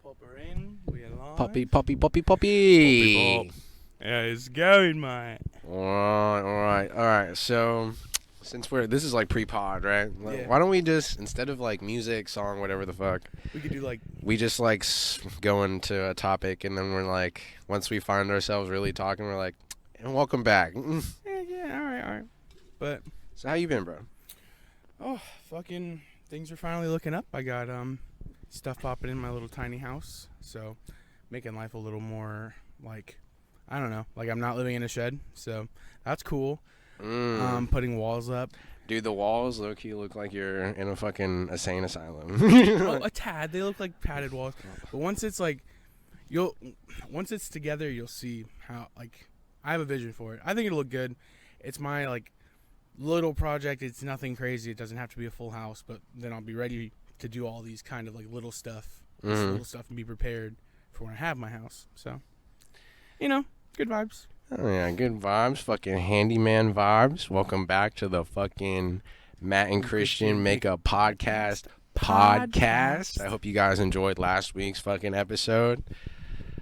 Popper in. We are live. Puppy. Poppy pop. Yeah, it's going, mate. All right. So, since this is like pre-pod, right? Yeah. Why don't we just, instead of like music, song, whatever the fuck, We could do like. we just like go into a topic, and then we're like, once we find ourselves really talking, we're like, and welcome back. Yeah, all right. But, So how you been, bro? fucking things are finally looking up. I got stuff popping in my little tiny house, so making life a little more like, I don't know, like I'm not living in a shed, so that's cool. Putting walls up. Dude, the walls low-key look like you're in a fucking insane asylum. Well, a tad. They look like padded walls, but once it's like, once it's together, you'll see how, like, I have a vision for it. I think it'll look good. It's my like little project. It's nothing crazy. It doesn't have to be a full house, but then I'll be ready to do all these kind of like little stuff, and be prepared for when I have my house. So, good vibes. Oh yeah, good vibes, fucking handyman vibes. Welcome back to the fucking Matt&Cristian Make A Podcast. I hope you guys enjoyed last week's fucking episode.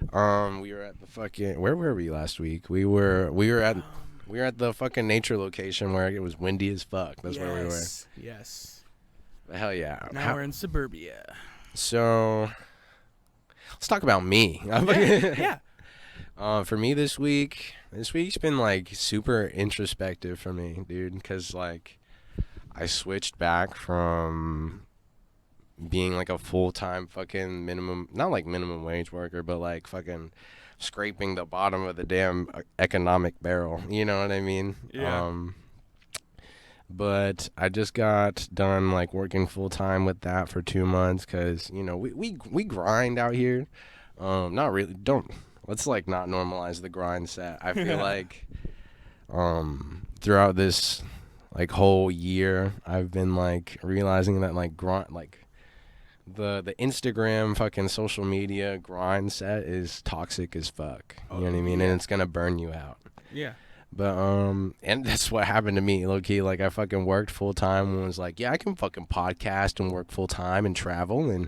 We were at the fucking, where were we last week? We were at the fucking nature location where it was windy as fuck. That's where we were. Yes. But hell yeah. Now we're in suburbia. So let's talk about me. Yeah. For me this week's been like super introspective for me, dude, because like I switched back from being like a full-time fucking not like minimum wage worker, but like fucking scraping the bottom of the damn economic barrel, you know what I mean? Yeah. But I just got done like working full-time with that for 2 months because, we grind out here. Not really, let's like not normalize the grind set. I feel like throughout this like whole year I've been like realizing that like the Instagram fucking social media grind set is toxic as fuck. You know what I mean? Yeah. And it's gonna burn you out. Yeah. But and that's what happened to me, low key. Like I fucking worked full time and was like, yeah, I can fucking podcast and work full time and travel and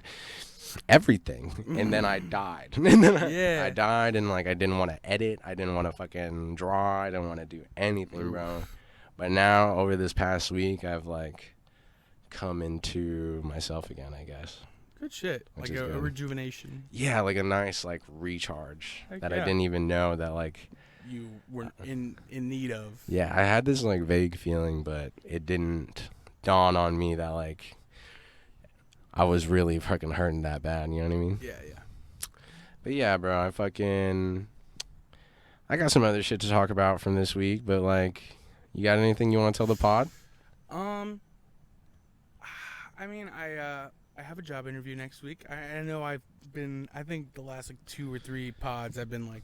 everything. And then I died. I died, and like I didn't want to edit, I didn't want to fucking draw, I didn't want to do anything, bro. But now over this past week I've like come into myself again, I guess. Good shit. Which Like is a good. rejuvenation. Yeah, like a nice like recharge Heck that yeah. I didn't even know that like You were in need of. yeah, I had this like vague feeling, but it didn't dawn on me that like I was really fucking hurting that bad, you know what I mean? Yeah. But yeah, bro, I got some other shit to talk about from this week, but like, you got anything you want to tell the pod? I mean, I have a job interview next week. I know I think the last like 2 or 3 pods I've been like,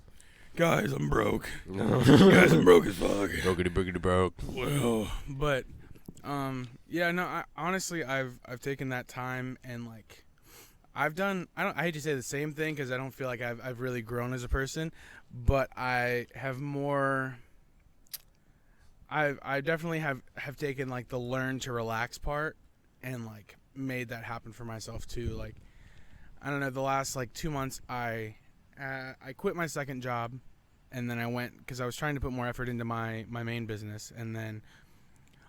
guys, I'm broke. Guys, I'm broke as fuck. Brookity broke. Well, but honestly, I've taken that time and like I hate to say the same thing because I don't feel like I've really grown as a person, but I have more. I definitely have taken like the learn to relax part and like made that happen for myself too. Like, I don't know, the last like 2 months I quit my second job, and then I went because I was trying to put more effort into my main business, and then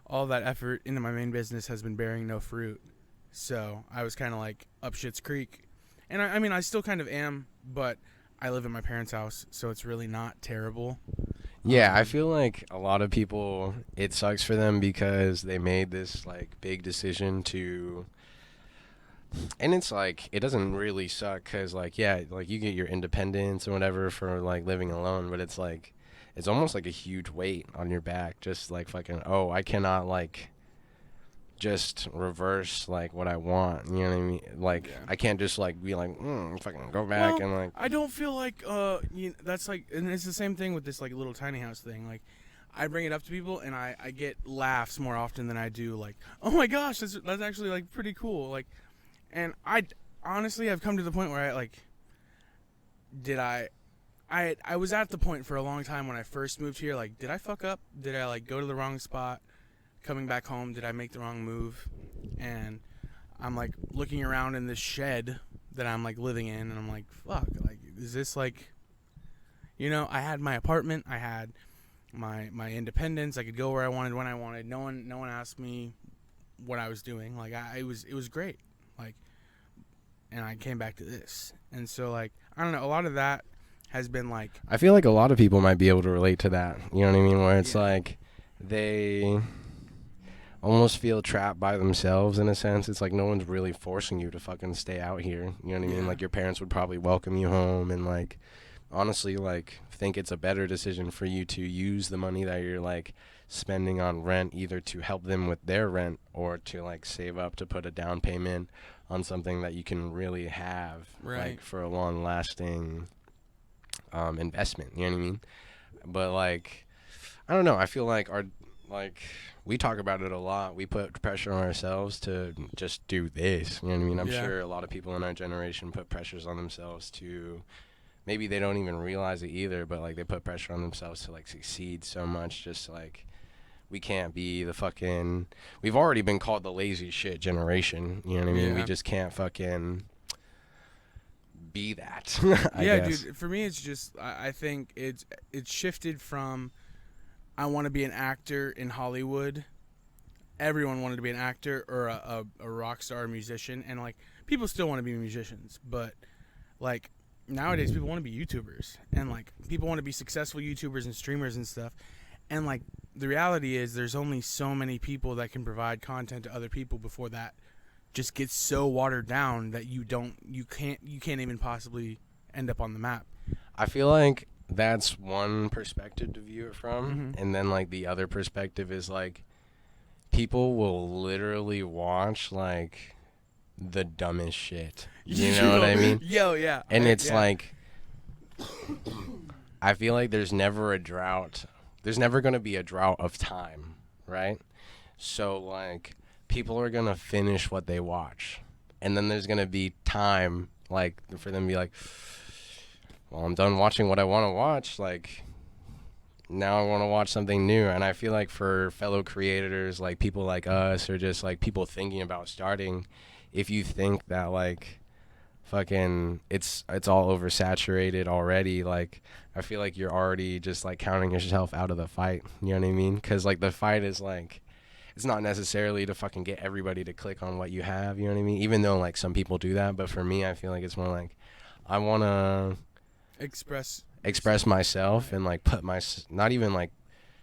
all that effort into my main business has been bearing no fruit. So I was kind of like up shit's creek, and I mean I still kind of am, but I live in my parents' house, so it's really not terrible. Yeah, I feel like a lot of people, it sucks for them because they made this like big decision to, and it's like, it doesn't really suck because like, yeah, like you get your independence or whatever for like living alone, but it's like, it's almost like a huge weight on your back, just like fucking, I cannot like just reverse like what I want, you know what I mean? Like, yeah. I can't just like be like, fucking go back and like. I don't feel like that's like, and it's the same thing with this like little tiny house thing. Like, I bring it up to people and I get laughs more often than I do like, oh my gosh, that's actually like pretty cool. Like, and I honestly have come to the point where I like, I was at the point for a long time when I first moved here, like, did I fuck up? Did I like go to the wrong spot? Coming back home, did I make the wrong move? And I'm like looking around in this shed that I'm like living in, and I'm like, fuck, like, is this like, you know, I had my apartment, I had my independence, I could go where I wanted when I wanted. No one asked me what I was doing. Like, it was great. Like, and I came back to this, and so like, I don't know, a lot of that has been like, I feel like a lot of people might be able to relate to that. You know what I mean? Where it's like they almost feel trapped by themselves in a sense. It's like no one's really forcing you to fucking stay out here. You know what I mean? Like your parents would probably welcome you home and like honestly like think it's a better decision for you to use the money that you're like spending on rent either to help them with their rent or to like save up to put a down payment on something that you can really have like for a long lasting investment, you know what I mean? But like I don't know, I feel like we talk about it a lot. We put pressure on ourselves to just do this, you know what I mean? I'm sure a lot of people in our generation put pressures on themselves to maybe they don't even realize it either, but like they put pressure on themselves to like succeed so much, just like we can't be the fucking we've already been called the lazy shit generation, you know what I mean? We just can't fucking be that. I guess. Dude, for me it's just I think it's shifted from I want to be an actor in Hollywood. Everyone wanted to be an actor or a rock star musician, and like people still want to be musicians, but like nowadays people want to be YouTubers, and like people want to be successful YouTubers and streamers and stuff. And like the reality is there's only so many people that can provide content to other people before that just gets so watered down that you can't even possibly end up on the map. I feel like that's one perspective to view it from, and then like the other perspective is like people will literally watch like the dumbest shit. You know what I mean? Yeah. And it's like I feel like there's never a drought. There's never going to be a drought of time, right? So like people are going to finish what they watch. And then there's going to be time like for them to be like, well, I'm done watching what I want to watch. Like now I want to watch something new. And I feel like for fellow creators, like people like us or just like people thinking about starting, if you think that like fucking it's all oversaturated already, like I feel like you're already just like counting yourself out of the fight. You know what I mean? Because like the fight is like it's not necessarily to fucking get everybody to click on what you have. You know what I mean? Even though like some people do that, but for me, I feel like it's more like I want to express myself and like put my not even like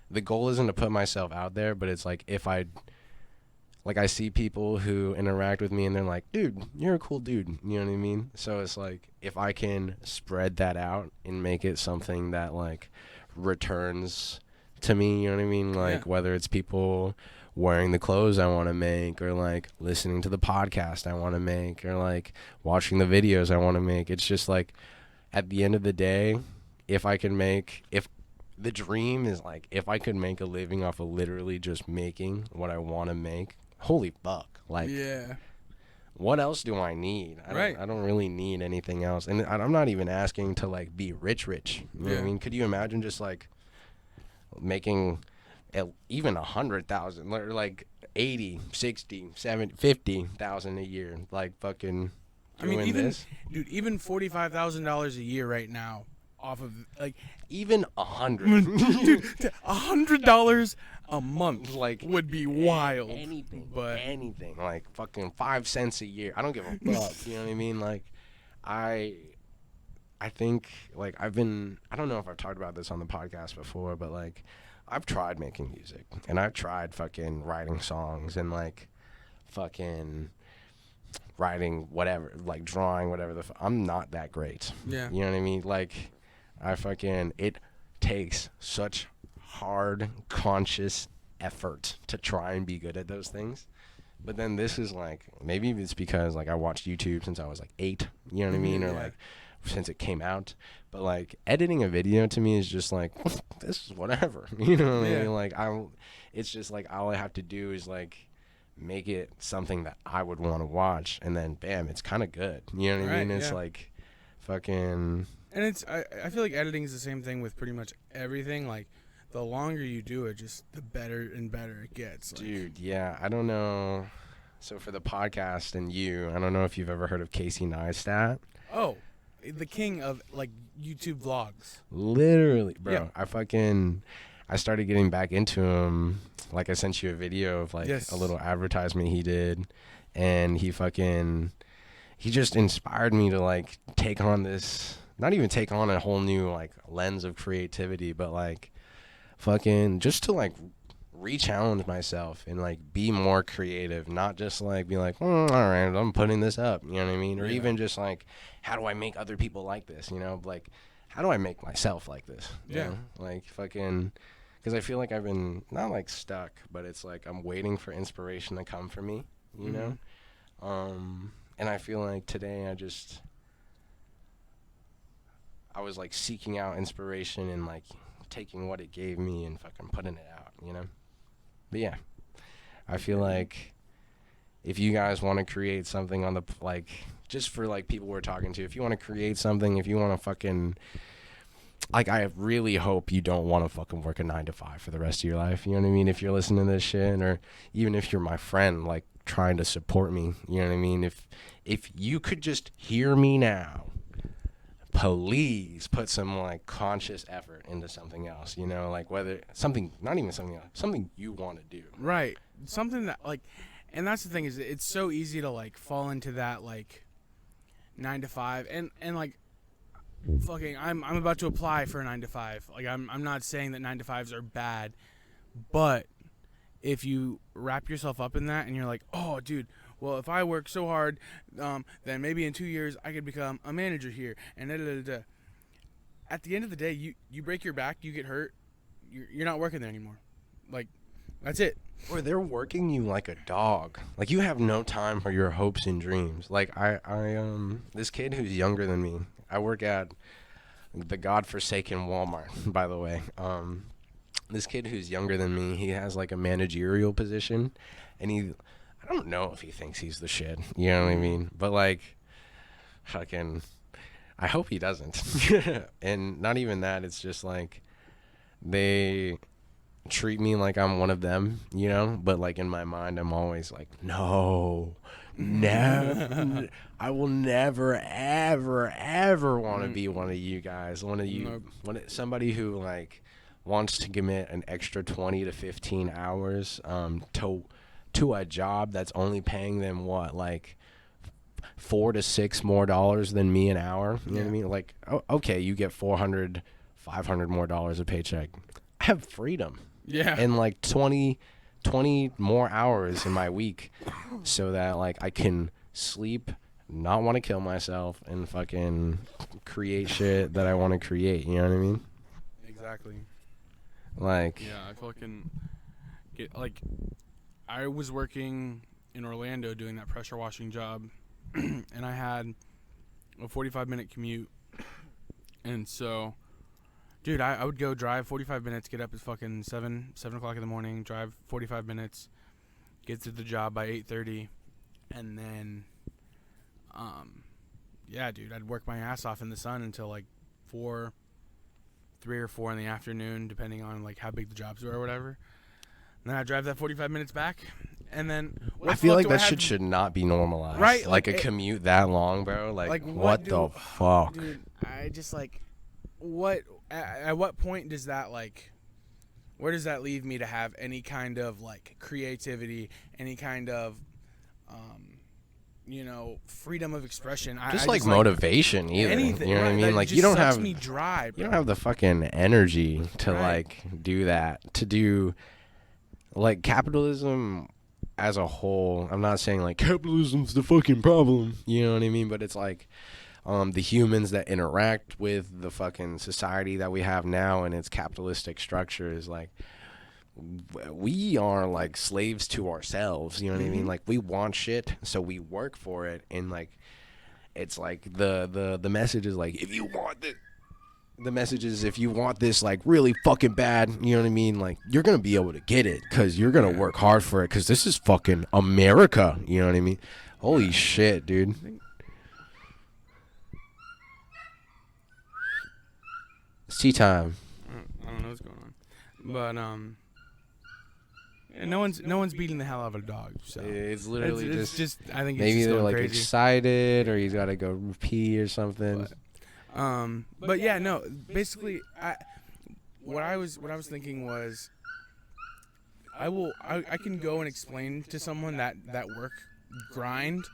the goal isn't to put myself out there, but it's like if I see people who interact with me and they're like, dude, you're a cool dude. You know what I mean? So it's like, if I can spread that out and make it something that like returns to me, you know what I mean? Like whether it's people wearing the clothes I want to make or like listening to the podcast I want to make or like watching the videos I want to make. It's just like at the end of the day, if the dream is like, if I could make a living off of literally just making what I want to make, holy fuck, like what else do I need? I don't really need anything else, and I'm not even asking to like be rich, you know what I mean? Could you imagine just like making even 100,000 or like 80, 60, 70, 50,000 a year, like fucking doing even $45,000 a year right now off of like even 100 dude, $100 a month like would be wild. Anything like fucking 5 cents a year, I don't give a fuck. You know what I mean? Like I think like I don't know if I've talked about this on the podcast before, but like I've tried making music and I've tried fucking writing songs and like fucking writing whatever, like drawing whatever I'm not that great. You know what I mean? Like it takes such hard conscious effort to try and be good at those things. But then this is like, maybe it's because like I watched YouTube since I was like 8, you know what I mean? Or like since it came out. But like editing a video to me is just like, this is whatever, you know what I mean? Like it's just like all I have to do is like make it something that I would want to watch, and then bam, it's kind of good. You know what I mean? It's like fucking. And it's I feel like editing is the same thing with pretty much everything. Like the longer you do it, just the better and better it gets. Like, dude, yeah, I don't know. So for the podcast and you, I don't know if you've ever heard of Casey Neistat. Oh, the king of like YouTube vlogs. Literally, bro. Yeah. I started getting back into him. Like I sent you a video of like Yes. a little advertisement he did, and he just inspired me to like take on this, not even take on a whole new like lens of creativity, but like fucking just to like re-challenge myself and like be more creative, not just like be like, all right, I'm putting this up, you know what I mean? Or Yeah. even just like, how do I make other people like this, you know? Like, how do I make myself like this? You Yeah. know? Like fucking, because I feel like I've been not like stuck, but it's like I'm waiting for inspiration to come for me, you know? And I feel like today I was like seeking out inspiration and like taking what it gave me and fucking putting it out, you know? But yeah, I feel like if you guys want to create something on the, like, just for like people we're talking to, if you want to create something, if you want to fucking, like, I really hope you don't want to fucking work a 9 to 5 for the rest of your life. You know what I mean? If you're listening to this shit, or even if you're my friend, like trying to support me, you know what I mean? If you could just hear me now, please put some like conscious effort into something else, you know, like whether something, not even something else, something you want to do. Right. Something that like, and that's the thing is it's so easy to like fall into that like 9 to 5 and like fucking I'm about to apply for a 9 to 5. Like I'm not saying that 9 to 5s are bad, but if you wrap yourself up in that and you're like, oh, dude, well, if I work so hard, then maybe in 2 years I could become a manager here. And da-da-da-da. At the end of the day, you break your back, you get hurt, you're not working there anymore. Like, that's it. Or they're working you like a dog. Like you have no time for your hopes and dreams. Like I this kid who's younger than me, I work at the godforsaken Walmart, by the way. This kid who's younger than me, he has like a managerial position, and I don't know if he thinks he's the shit. You know what I mean? But like, fucking, I hope he doesn't. And not even that. It's just like they treat me like I'm one of them, you know? But like in my mind, I'm always like, no, never. I will never, ever, ever want to be one of you guys. One of you, Nope. somebody who like wants to commit an extra 20 to 15 hours to a job that's only paying them what, like $4 to $6 more than me an hour. You know what I mean? Like, okay, you get 400, 500 more dollars a paycheck. I have freedom. Yeah. And like 20 more hours in my week so that like I can sleep, not want to kill myself, and fucking create shit that I want to create. You know what I mean? Exactly. Like, Yeah, I fucking get like I was working in Orlando doing that pressure washing job, and I had a 45-minute commute, and so, dude, I would go drive 45 minutes, get up at fucking 7 o'clock in the morning, drive 45 minutes, get to the job by 8:30, and then, yeah, dude, I'd work my ass off in the sun until like 3 or 4 in the afternoon, depending on like how big the jobs were or whatever. And then I drive that 45 minutes back, and then I feel like that shit should not be normalized. Right? Like a commute that long, bro. Like what the fuck? Dude, I just like, what, at what point does that like, where does that leave me to have any kind of like creativity, any kind of, you know, freedom of expression? Just like motivation, either. Anything, you know what I mean? Like you don't have me dry, bro. You don't have the fucking energy to like do that. To do like capitalism as a whole. I'm not saying like capitalism's the fucking problem. You know what I mean? But it's like the humans that interact with the fucking society that we have now and its capitalistic structure is like, we are like slaves to ourselves. You know what I mean? Like we want shit, so we work for it, and like it's like the message is like, if you want this, the message is if you want this like really fucking bad, you know what I mean? Like you're gonna be able to get it because you're gonna work hard for it because this is fucking America. You know what I mean? Holy shit, dude. It's tea time. I don't know what's going on, but And no one's beating the hell out of a dog. So it's literally it's just I think it's maybe just they're going like crazy. excited or he's got to go pee or something. But yeah, no. Basically, what I was thinking was, I can go and explain to someone that work grind,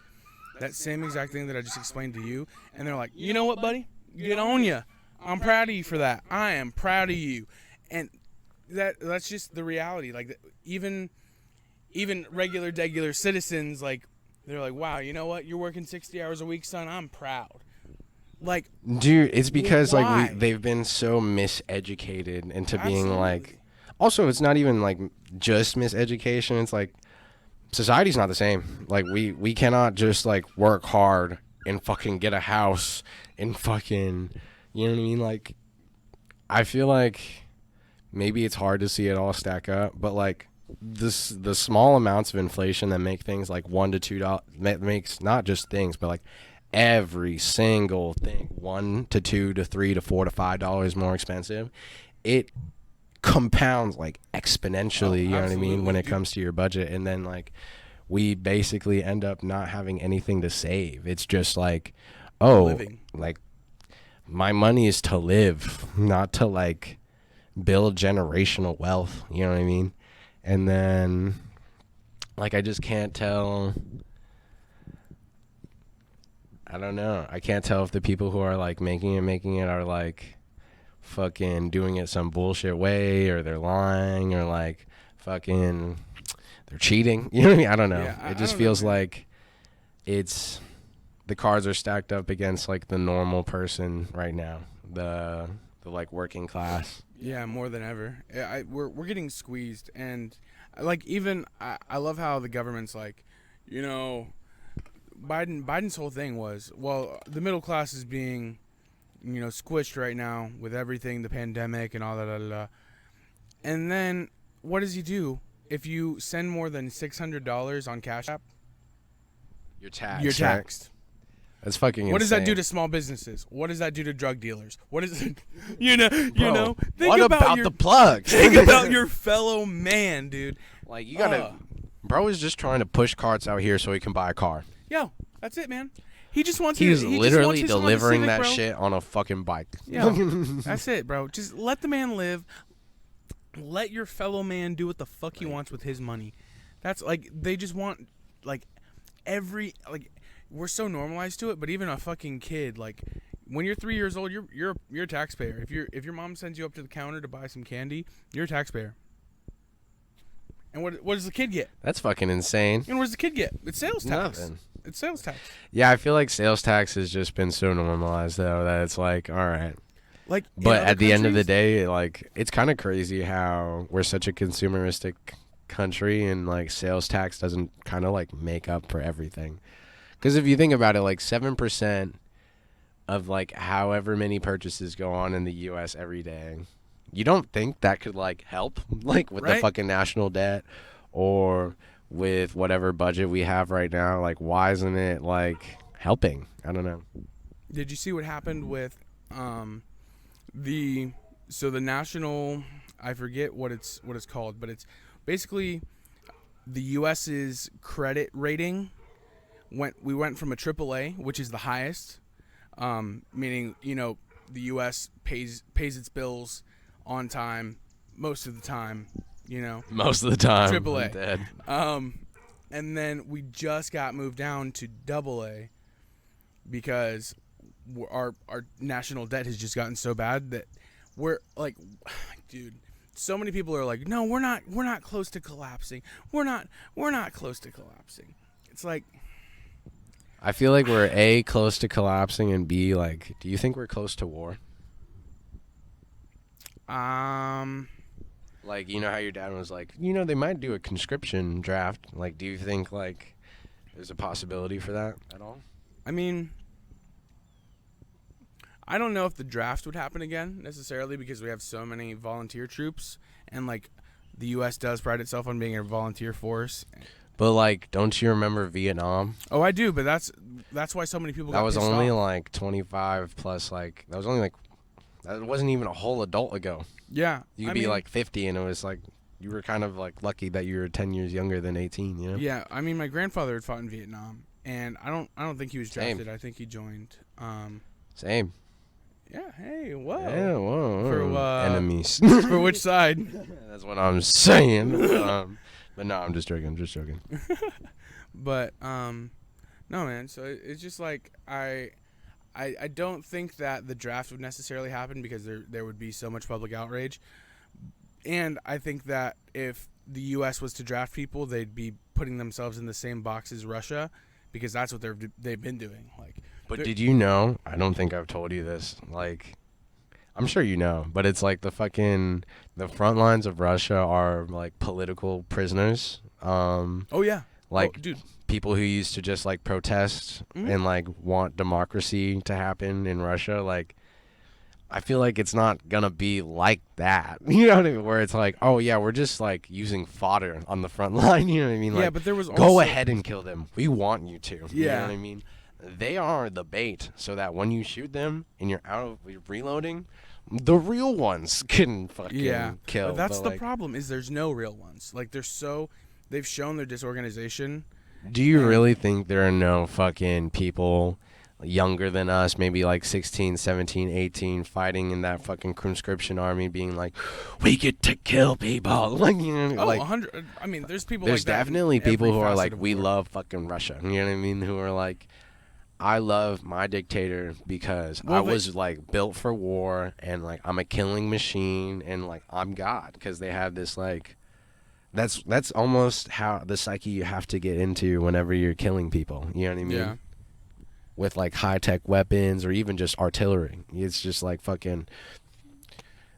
that same exact thing that I just explained to you, and they're like, you know what, buddy, get on ya. I'm proud of you for that. I am proud of you, and that's just the reality. Like even regular citizens, like they're like, wow, you know what, you're working 60 hours a week, son. I'm proud. Like, dude, it's because why? they've been so miseducated into being Absolutely. like. Also, it's not even like just miseducation. It's like society's not the same. Like we cannot just like work hard and fucking get a house and fucking, you know what I mean? Like, I feel like maybe it's hard to see it all stack up, but like the small amounts of inflation that make things like $1 to $2 makes not just things, but like every single thing $1 to $2 to $3 to $4 to $5 more expensive. It compounds like exponentially, you know what I mean, when it comes to your budget. And then like we basically end up not having anything to save. It's just like, Living. like my money is to live, not to like build generational wealth, you know what I mean? And then like I just can't tell. I don't know. I can't tell if the people who are like making it are like fucking doing it some bullshit way, or they're lying, or like fucking they're cheating. You know what I mean? I don't know. Yeah, It just feels like it's the cards are stacked up against like the normal person right now. The like working class. Yeah, more than ever. We're getting squeezed, and like even I love how the government's like, you know, Biden's whole thing was, well, the middle class is being, you know, squished right now with everything, the pandemic and all that. And then what does he do? If you send more than $600 on Cash App, You're taxed. you're taxed. That's fucking What does insane. that do to small businesses? What does that do to drug dealers? What is it? You know, Bro, think what about your, the plugs? think about your fellow man, dude. Like you gotta. Bro is just trying to push carts out here so he can buy a car. Yo, that's it, man. He just wants. He's he just literally wants his Honda delivering Civic, that bro. shit on a fucking bike. Yeah, that's it, bro. Just let the man live. Let your fellow man do what the fuck he wants with his money. That's like they just want like we're so normalized to it, but even a fucking kid, like when you're 3 years old, you're a taxpayer. If your mom sends you up to the counter to buy some candy, you're a taxpayer. And what does the kid get? That's fucking insane. And what does the kid get? It's sales tax. Nothing. It's sales tax. Yeah, I feel like sales tax has just been so normalized though that it's like, all right. Like, But at the end of the day, like it's kind of crazy how we're such a consumeristic country and like sales tax doesn't kind of like make up for everything. Because if you think about it, like 7% of like however many purchases go on in the U.S. every day, you don't think that could like help like with the fucking national debt or with whatever budget we have right now? Like, why isn't it like helping? I don't know. Did you see what happened with the national, I forget what it's called, but it's basically the US's credit rating we went from a AAA, which is the highest, meaning, you know, the US pays its bills on time most of the time, you know. Most of the time. AAA. I'm dead. And then we just got moved down to AA because our national debt has just gotten so bad that we're like, dude, so many people are like, no, we're not close to collapsing. We're not close to collapsing. It's like, I feel like we're A, close to collapsing, and B, like, do you think we're close to war? Like, you know how your dad was like, you know, they might do a conscription draft. Like, do you think, like, there's a possibility for that at all? I mean, I don't know if the draft would happen again necessarily because we have so many volunteer troops, and like the U.S. does pride itself on being a volunteer force. But like, don't you remember Vietnam? Oh, I do, but that's why so many people. That got was pissed only off. like 25 plus. Like that was only like that wasn't even a whole adult ago. Yeah, You could be like 50, and it was like you were kind of like lucky that you were 10 years younger than 18, you know? Yeah, I mean, my grandfather had fought in Vietnam, and I don't think he was Same. drafted. I think he joined. Same. Yeah. Hey. Whoa. Yeah, whoa. For enemies. For which side? That's what I'm saying. But no, I'm just joking. But no, man. So it's just like I don't think that the draft would necessarily happen because there would be so much public outrage, and I think that if the U.S. was to draft people, they'd be putting themselves in the same box as Russia, because that's what they've been doing. Like, But did you know? I don't think I've told you this. Like, I'm sure you know, but it's like the front lines of Russia are like political prisoners. oh yeah, Like, dude, people who used to just like protest and like want democracy to happen in Russia. Like, I feel like it's not gonna be like that. You know what I mean? Where it's like, oh yeah, we're just like using fodder on the front line. You know what I mean? yeah, Like, but there was also, go ahead and kill them. We want you to. You Yeah. know what I mean? They are the bait, so that when you shoot them and you're reloading, the real ones can fucking kill. But that's But, the like, problem, is there's no real ones. Like, they've shown their disorganization. do you really think there are no fucking people younger than us, maybe like 16, 17, 18, fighting in that fucking conscription army, being like, we get to kill people? Like, you know, Oh, like, 100. I mean, there's people there's like that. definitely in every people who are facet like, of we war. love fucking Russia. You know what I mean? Who are like, I love my dictator because I was like built for war, and like I'm a killing machine, and like I'm God, because they have this like, that's almost how the psyche you have to get into whenever you're killing people. You know what I mean? Yeah. With like high tech weapons or even just artillery, it's just like fucking.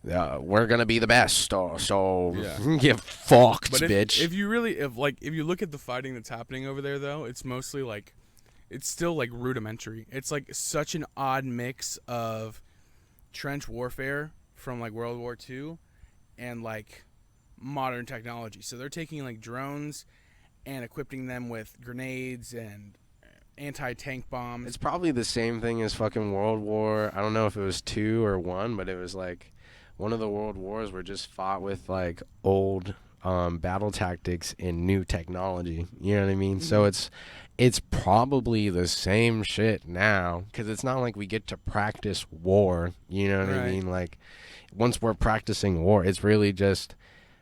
We're gonna be the best, so Yeah. get fucked, But bitch. if you look at the fighting that's happening over there, though, it's mostly like, it's still like rudimentary. It's like such an odd mix of trench warfare from like World War II and like modern technology. So they're taking like drones and equipping them with grenades and anti-tank bombs. It's probably the same thing as fucking World War. I don't know if it was 2 or 1, but it was like one of the world wars were just fought with like old battle tactics and new technology. You know what I mean? So it's probably the same shit now, because it's not like we get to practice war. You know what I mean? Like, once we're practicing war, it's really just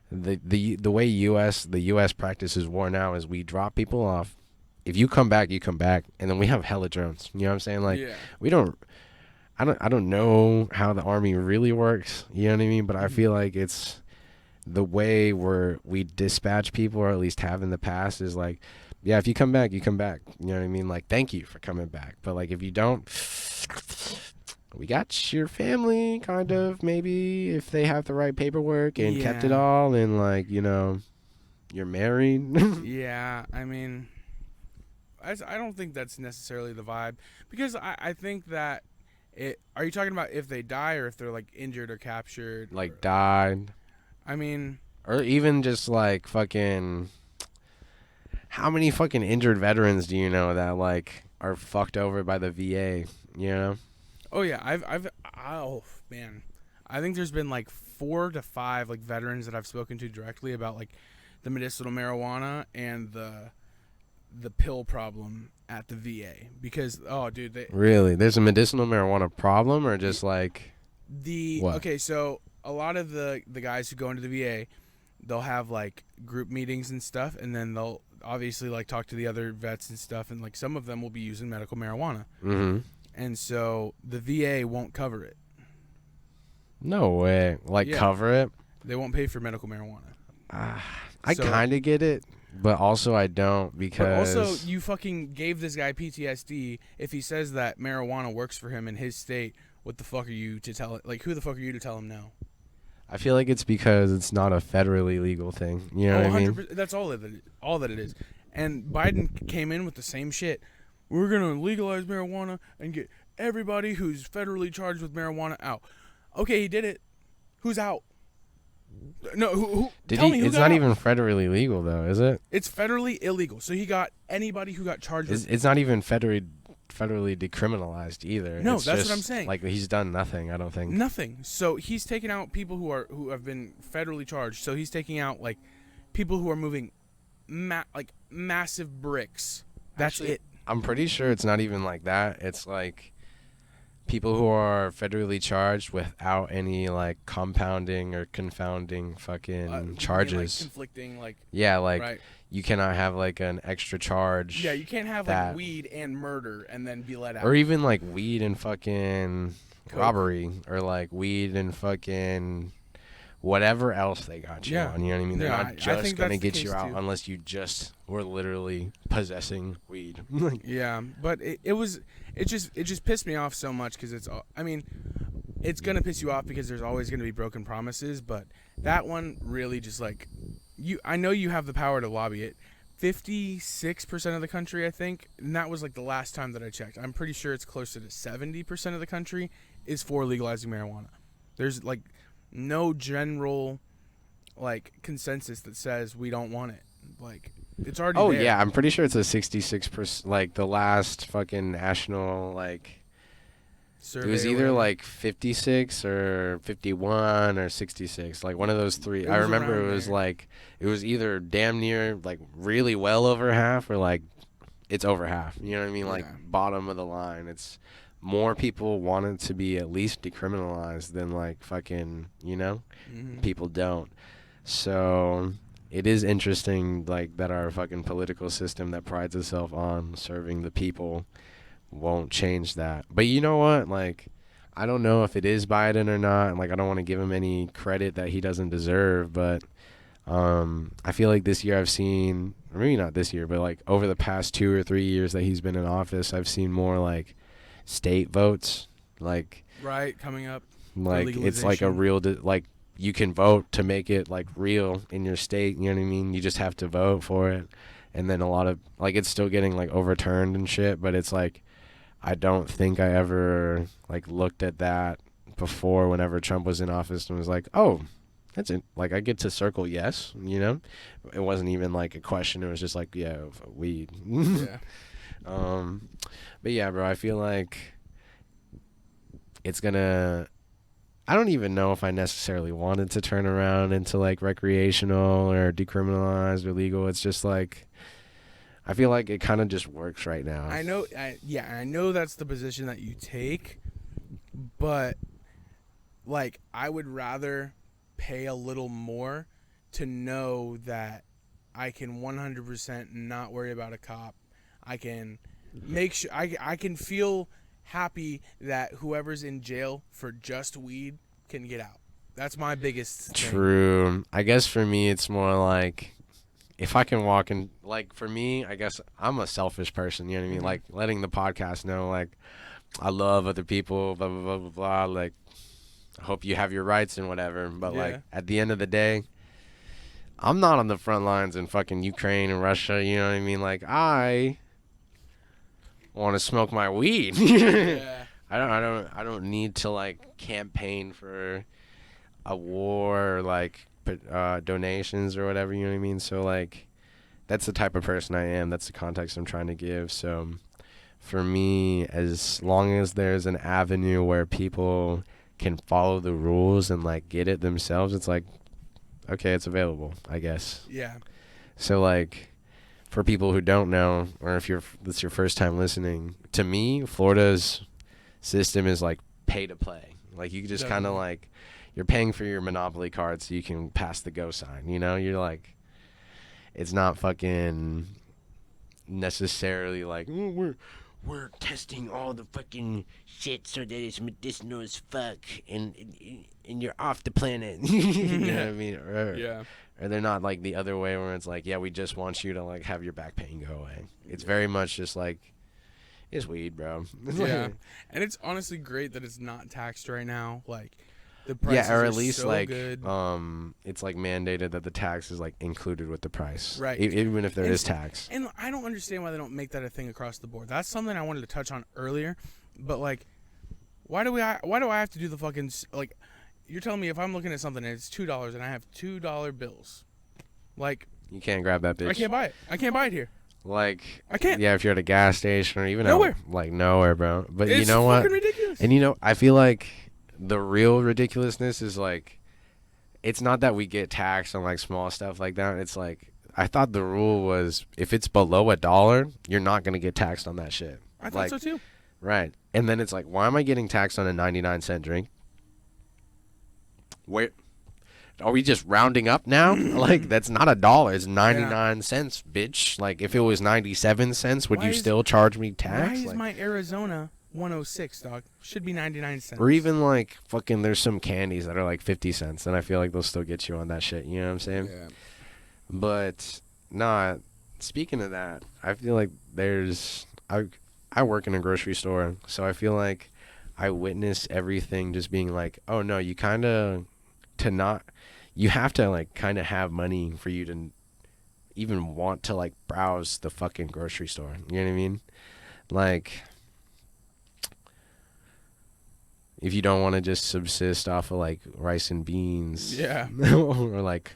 the way the U.S. practices war now is we drop people off. If you come back, you come back, and then we have hella drones. You know what I'm saying? Like, we don't. I don't know how the army really works. You know what I mean? But I feel like it's the way we dispatch people, or at least have in the past, is like, yeah, if you come back, you come back. You know what I mean? Like, thank you for coming back. But like, if you don't, we got your family, kind of, maybe, if they have the right paperwork and kept it all, and like, you know, you're married. Yeah, I mean, I don't think that's necessarily the vibe, because I think that are you talking about if they die or if they're like injured or captured? Like, died. I mean, or even just like fucking, how many fucking injured veterans do you know that like are fucked over by the VA? You know? Oh yeah, oh man, I think there's been like 4 to 5 like veterans that I've spoken to directly about like the medicinal marijuana and the pill problem at the VA, because really, there's a medicinal marijuana problem, or just like what? Okay, so a lot of the guys who go into the VA, they'll have like group meetings and stuff, and then they'll obviously like talk to the other vets and stuff, and like some of them will be using medical marijuana. Mm-hmm. And so the VA won't cover it. No way. Like, cover it? They won't pay for medical marijuana. I kind of get it, but also I don't, because... But also, you fucking gave this guy PTSD. If he says that marijuana works for him in his state, what the fuck are you to tell it? Like, who the fuck are you to tell him no? I feel like it's because it's not a federally legal thing. You know what I mean? That's all that it is. And Biden came in with the same shit. We're going to legalize marijuana and get everybody who's federally charged with marijuana out. Okay, he did it. Who's out? No, who did tell he? me who it's got not out. even federally legal, though, is it? It's federally illegal. So he got anybody who got charged with... It's not even federally federally decriminalized either. No, It's that's just, what I'm saying. Like, he's done nothing, I don't think. Nothing. So he's taking out people who have been federally charged. So he's taking out like people who are moving massive bricks. That's Actually, it. I'm pretty sure it's not even like that. It's like people who are federally charged without any like compounding or confounding fucking charges. Like, conflicting, like, yeah, like right. you cannot have like an extra charge. Yeah, you can't have like weed and murder and then be let out. Or even like weed and fucking Coke. Robbery, or like weed and fucking whatever else they got you on. You know what I mean? They're not just gonna get you out unless you just were literally possessing weed. Yeah, but it just pissed me off so much because it's gonna piss you off because there's always gonna be broken promises, but that one really just like I know you have the power to lobby it. 56% of the country, I think, and that was like the last time that I checked. I'm pretty sure it's closer to 70% of the country is for legalizing marijuana. There's like no general like consensus that says we don't want it. Like it's already there. Yeah, I'm pretty sure it's a 66%. Like the last fucking national like survey, it was either like 56 or 51 or 66, like one of those three. I remember it was like it was either damn near like really well over half or like it's over half. You know what I mean? Like bottom of the line. It's more people want it to be at least decriminalized than like fucking, you know, people don't. So it is interesting like that our fucking political system that prides itself on serving the people won't change that. But you know what? Like, I don't know if it is Biden or not. Like, I don't want to give him any credit that he doesn't deserve. But I feel like this year I've seen, or maybe not this year, but like over the past 2 or 3 years that he's been in office, I've seen more like state votes. Like, right, coming up. Like, it's like a real, like, you can vote to make it like real in your state. You know what I mean? You just have to vote for it. And then a lot of, like, it's still getting like overturned and shit. But it's like, I don't think I ever like looked at that before whenever Trump was in office and was like, oh, that's it. Like, I get to circle yes, you know? It wasn't even like a question. It was just like, yeah, weed. Yeah. But yeah, bro, I feel like it's gonna, I don't even know if I necessarily wanted to turn around into like recreational or decriminalized or legal. It's just like, I feel like it kind of just works right now. I know that's the position that you take, but like I would rather pay a little more to know that I can 100% not worry about a cop. I can make sure I can feel happy that whoever's in jail for just weed can get out. That's my biggest thing. True. I guess for me it's more like, if I can walk in, like, for me, I guess I'm a selfish person, you know what I mean? Like, letting the podcast know, like, I love other people, blah, blah, blah, blah, blah. Like, I hope you have your rights and whatever. But, like, at the end of the day, I'm not on the front lines in fucking Ukraine and Russia, you know what I mean? Like, I want to smoke my weed. Yeah. I don't need to, like, campaign for a war or, like, donations or whatever, you know what I mean? So like, that's the type of person I am. That's the context I'm trying to give. So for me, as long as there's an avenue where people can follow the rules and like get it themselves, it's like, okay, it's available, I guess. Yeah. So like, for people who don't know, or if it's your first time listening, to me, Florida's system is like pay to play. Like, you just kind of like, you're paying for your Monopoly card so you can pass the go sign, you know? You're like, it's not fucking necessarily like, oh, we're testing all the fucking shit so that it's medicinal as fuck and you're off the planet. You know what I mean? Or they're not like the other way where it's like, yeah, we just want you to like have your back pain go away. It's very much just like, it's weed, bro. Yeah. And it's honestly great that it's not taxed right now. Like, the prices or at least so like good. It's like mandated that the tax is like included with the price, right? Even if there is tax. And I don't understand why they don't make that a thing across the board. That's something I wanted to touch on earlier, but like, why do I have to do the fucking, like, you're telling me if I'm looking at something and it's $2 and I have $2 bills, like, you can't grab that bitch. I can't buy it. I can't buy it here. Like, I can't. yeah, if you're at a gas station or even Nowhere. nowhere, bro. But It's you know what? fucking ridiculous. And I feel like the real ridiculousness is like, it's not that we get taxed on like small stuff like that. It's like, I thought the rule was if it's below $1, you're not gonna get taxed on that shit. I thought so too. Right. And then it's like, why am I getting taxed on a 99-cent drink? Where are we just rounding up now? Like, that's not $1. It's 99 cents, bitch. Like, if it was 97 cents, would you still charge me tax? Why is my Arizona 106, dog? Should be 99 cents. Or even like fucking, there's some candies that are like 50 cents, and I feel like they'll still get you on that shit. You know what I'm saying? Yeah. But nah. Speaking of that, I feel like I work in a grocery store, so I feel like I witness everything just being like, oh no, you have to like kind of have money for you to even want to like browse the fucking grocery store. You know what I mean? Like, if you don't want to just subsist off of like rice and beans, Yeah. or like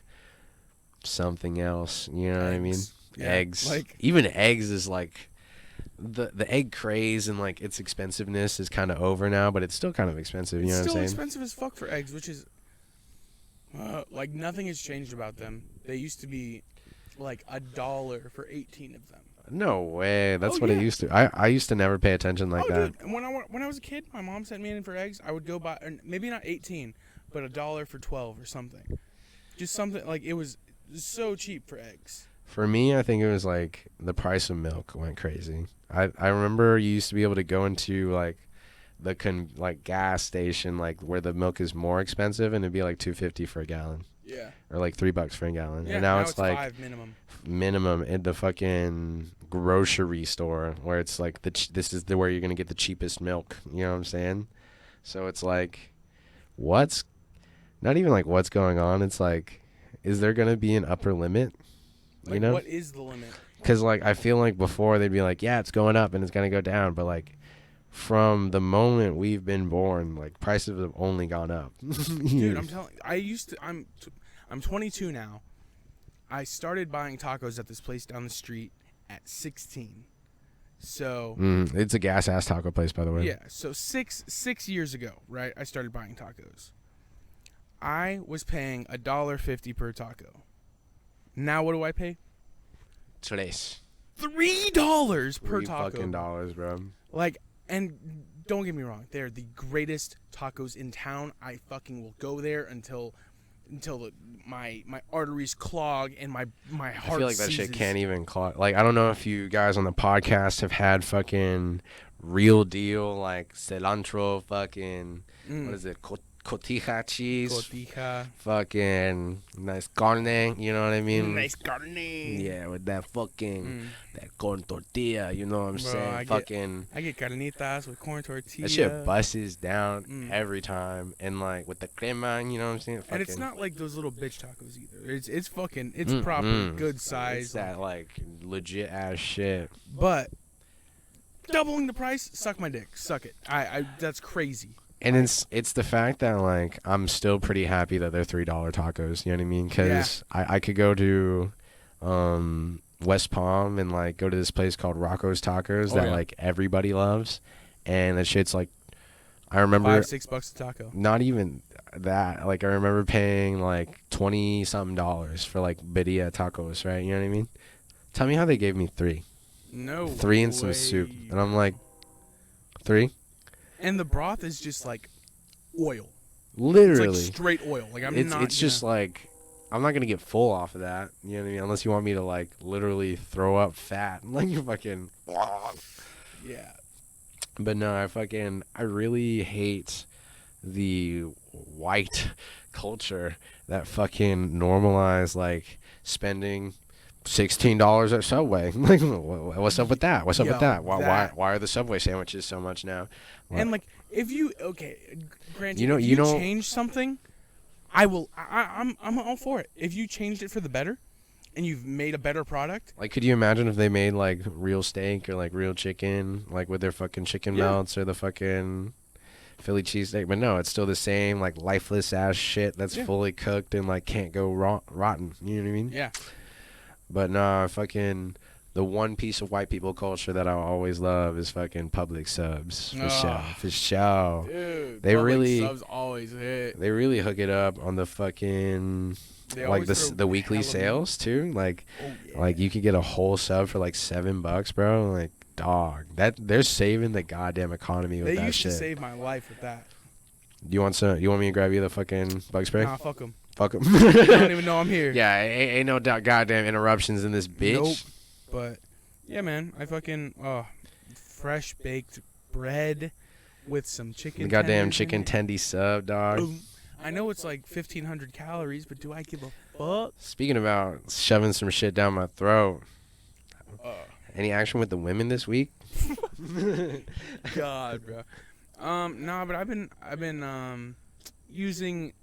something else, you know what I mean? Yeah. Eggs. Like, even eggs is like, the egg craze and like its expensiveness is kind of over now, but it's still kind of expensive. You know what I'm still saying? expensive as fuck for eggs, which is like nothing has changed about them. They used to be like $1 for 18 of them. No way. That's Oh, what yeah. it used to. I used to never pay attention like that. Dude, when I was a kid, my mom sent me in for eggs. I would go buy, maybe not 18, but $1 for 12 or something. Just something like, it was so cheap for eggs. For me, I think it was like the price of milk went crazy. I remember you used to be able to go into like the gas station, like where the milk is more expensive, and it'd be like $2.50 for a gallon. Yeah. Or like $3 for a gallon. Yeah, and now it's like $5 minimum. Minimum in the fucking grocery store, where it's like this is where you're gonna get the cheapest milk. You know what I'm saying? So it's like, what's not even like what's going on? It's like, is there gonna be an upper limit? Like, you know, what is the limit? because like I feel like before they'd be like, yeah, it's going up and it's gonna go down, but like from the moment we've been born, like prices have only gone up. Dude, I'm telling you, I'm 22 now. I started buying tacos at this place down the street at 16. So it's a gas ass taco place, by the way. yeah, so six years ago, right? I started buying tacos. I was paying $1.50 per taco. Now what do I pay? $3 per taco. Fucking dollars, bro. Like, and don't get me wrong, they're the greatest tacos in town. I fucking will go there until my arteries clog and my heart I feel like that seizes. shit can't even clog. Like, I don't know if you guys on the podcast have had fucking real deal, like cilantro, fucking what is it, cotija cheese, Cotija. fucking nice carne, you know what I mean? Nice carne. Yeah, with that fucking that corn tortilla, you know what I'm Bro, saying? I get carnitas with corn tortilla. That shit busts down every time, and like with the crema, you know what I'm saying? And it's not like those little bitch tacos either. It's proper good size. It's that like legit ass shit. But doubling the price, suck my dick, suck it. I that's crazy. And it's the fact that like I'm still pretty happy that they're $3 tacos. You know what I mean? Because I could go to West Palm and like go to this place called Rocco's Tacos that like everybody loves, and that shit's like, I remember $5-6 a taco. Not even that. Like I remember paying like $20-something for like birria tacos, right? You know what I mean? Tell me how they gave me 3. No. 3 and some soup, and I'm like, 3? And the broth is just like oil. Literally. It's like straight oil. Like It's just like, I'm not gonna get full off of that. You know what I mean? Unless you want me to like literally throw up fat, like you fucking. Yeah. But no, I really hate the white culture that fucking normalize like spending $16 at Subway. Like, what's up with that? What's up with that? Why are the Subway sandwiches so much now? And like, if you granted, if you change something, I'm all for it. If you changed it for the better, and you've made a better product. Like, could you imagine if they made like real steak or like real chicken, like with their fucking chicken melts or the fucking Philly cheesesteak? But no, it's still the same like lifeless ass shit that's fully cooked and like can't go rotten. You know what I mean? Yeah. But nah, fucking the one piece of white people culture that I always love is fucking public subs. For sure. For sure. Dude, They public really subs always hit. They really hook it up on the fucking like the weekly sales too. Like like you could get a whole sub for like $7, bro. Like dog. That they're saving the goddamn economy with that shit. They used to save my life with that. You want me to grab you the fucking bug spray? Nah, fuck them. Fuck them. They don't even know I'm here. Yeah, ain't no goddamn interruptions in this bitch. Nope. But yeah, man, I fucking fresh baked bread with some chicken. The goddamn chicken tendy sub, dog. Boom. I know it's like 1,500 calories, but do I give a fuck? Speaking about shoving some shit down my throat, any action with the women this week? God, bro. Nah, but I've been using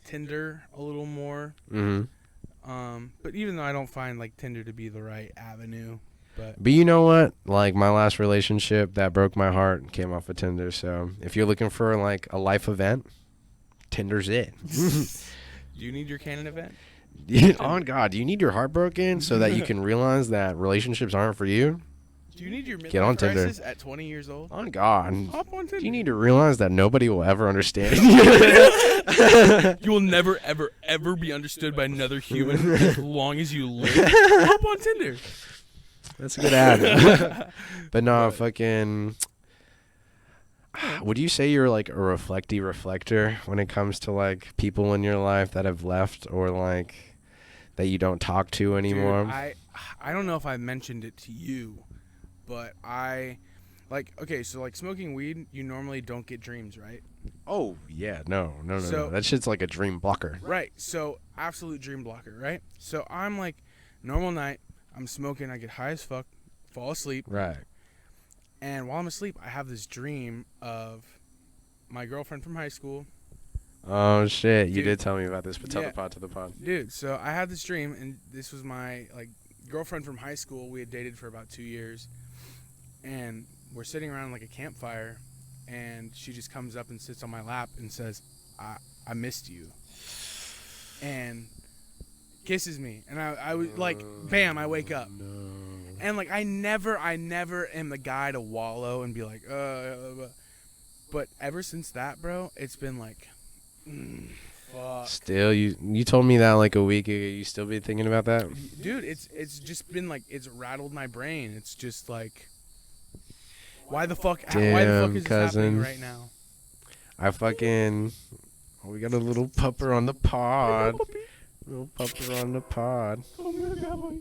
Tinder a little more. But even though I don't find like Tinder to be the right avenue, but you know what? Like my last relationship that broke my heart came off of Tinder. So if you're looking for like a life event, Tinder's it. Do you need your canon event? On God, do you need your heart broken so that you can realize that relationships aren't for you? Do you need your Get on Tinder crisis at 20 years old? On God. Hop on Tinder. You need to realize that nobody will ever understand you will never, ever, ever be understood by another human as long as you live. Hop on Tinder. That's a good ad. But no, fucking... Would you say you're like a reflecty reflector when it comes to like people in your life that have left or like that you don't talk to anymore? Dude, I don't know if I mentioned it to you, but okay, so like smoking weed, you normally don't get dreams, right? Oh, yeah, no. That shit's like a dream blocker. Right, so absolute dream blocker, right? So I'm like, normal night, I'm smoking, I get high as fuck, fall asleep. Right. And while I'm asleep, I have this dream of my girlfriend from high school. Oh, shit. You did tell me about this, but tell the pod. Dude, so I had this dream, and this was my like girlfriend from high school. We had dated for about 2 years. And we're sitting around like a campfire, and she just comes up and sits on my lap and says, I missed you. And kisses me. And I was like, bam, I wake up. No. And like I never am the guy to wallow and be like, but ever since that, bro, it's been like, fuck. Still, you told me that like a week ago. You still be thinking about that? Dude, it's just been like, it's rattled my brain. It's just like, why the fuck is this happening right now? We got a little pupper on the pod. Little pupper on the pod. Come here, cowboy.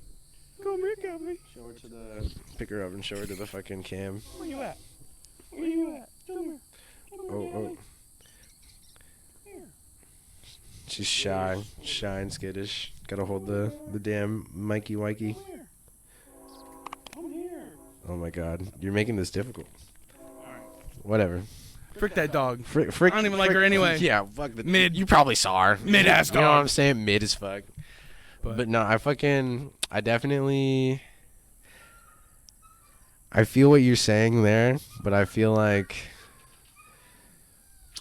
Come here, cowboy. Pick her up and show her to the fucking cam. Where you at? Come here. Oh. She's shy and skittish. Gotta hold the damn Mikey Wikey. Come here. Oh my God, you're making this difficult. Alright. Whatever. Frick that dog. Frick, I don't even like her anyway. Yeah, fuck the mid. You probably saw her. Mid-ass dog. You know what I'm saying? Mid as fuck. But no, I definitely... I feel what you're saying there, but I feel like...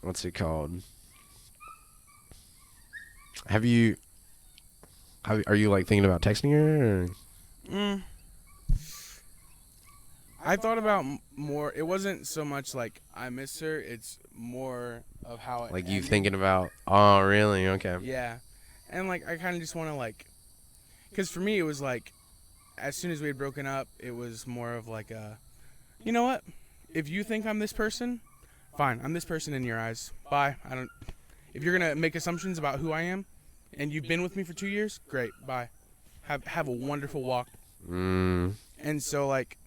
What's it called? Are you like thinking about texting her? Or? I thought about more. It wasn't so much like I miss her. It's more of how it like you ended. thinking about. Oh, really? Okay. Yeah, and like I kind of just want to like, because for me it was like, as soon as we had broken up, it was more of like a, you know what? If you think I'm this person, fine. I'm this person in your eyes. Bye. If you're gonna make assumptions about who I am, and you've been with me for 2 years, great. Bye. Have a wonderful walk. And so like,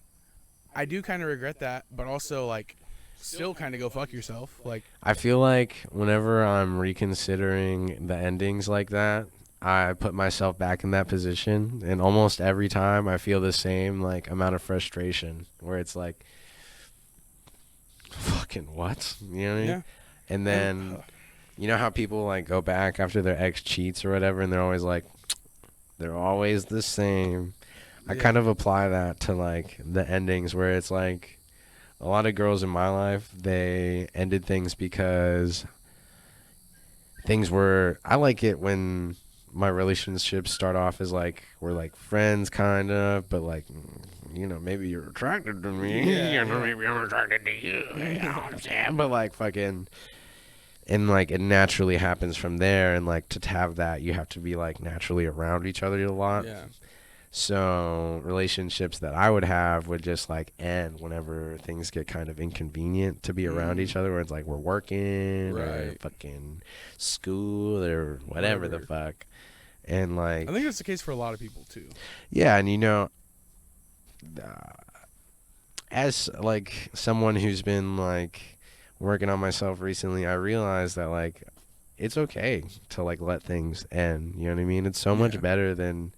I do kind of regret that, but also like, still kind of go fuck yourself. Like, I feel like whenever I'm reconsidering the endings like that, I put myself back in that position, and almost every time I feel the same like amount of frustration, where it's like, fucking what? You know what I mean? Yeah. And then, you know how people like go back after their ex cheats or whatever, and they're always like, they're always the same. I kind of apply that to like the endings where it's like a lot of girls in my life, they ended things because things were, I like it when my relationships start off as like we're like friends kind of, but like maybe you're attracted to me, maybe I'm attracted to you, you know what I'm saying? But like fucking, and like it naturally happens from there, and like to have that you have to be like naturally around each other a lot. Yeah. So relationships that I would have would just like end whenever things get kind of inconvenient to be around each other, where it's like we're working or fucking school or whatever the fuck. And like, I think that's the case for a lot of people too. Yeah, and as like someone who's been like working on myself recently, I realized that like it's okay to like let things end. You know what I mean? It's so much better than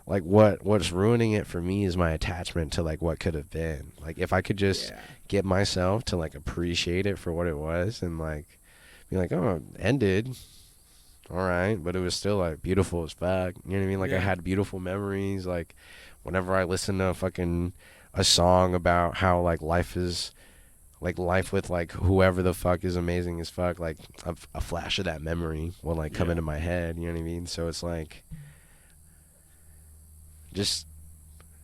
like what's ruining it for me is my attachment to like what could have been. Like if I could just get myself to like appreciate it for what it was and like be like, oh, it ended. All right, but it was still like beautiful as fuck. You know what I mean? Like I had beautiful memories. Like whenever I listen to fucking a song about how like life is, like life with like whoever the fuck is amazing as fuck, like a flash of that memory will like come into my head. You know what I mean? So it's like just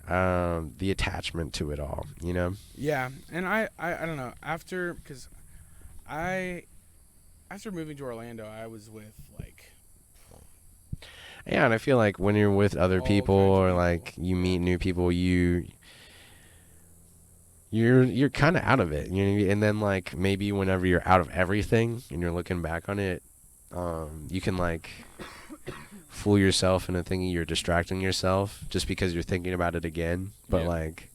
the attachment to it all, you know? Yeah, and I don't know, after moving to Orlando, I was with like yeah, and I feel like when you're with other people or like you meet new people, you're kind of out of it, you know? And then like maybe whenever you're out of everything and you're looking back on it, you can like fool yourself into thinking you're distracting yourself just because you're thinking about it again. But like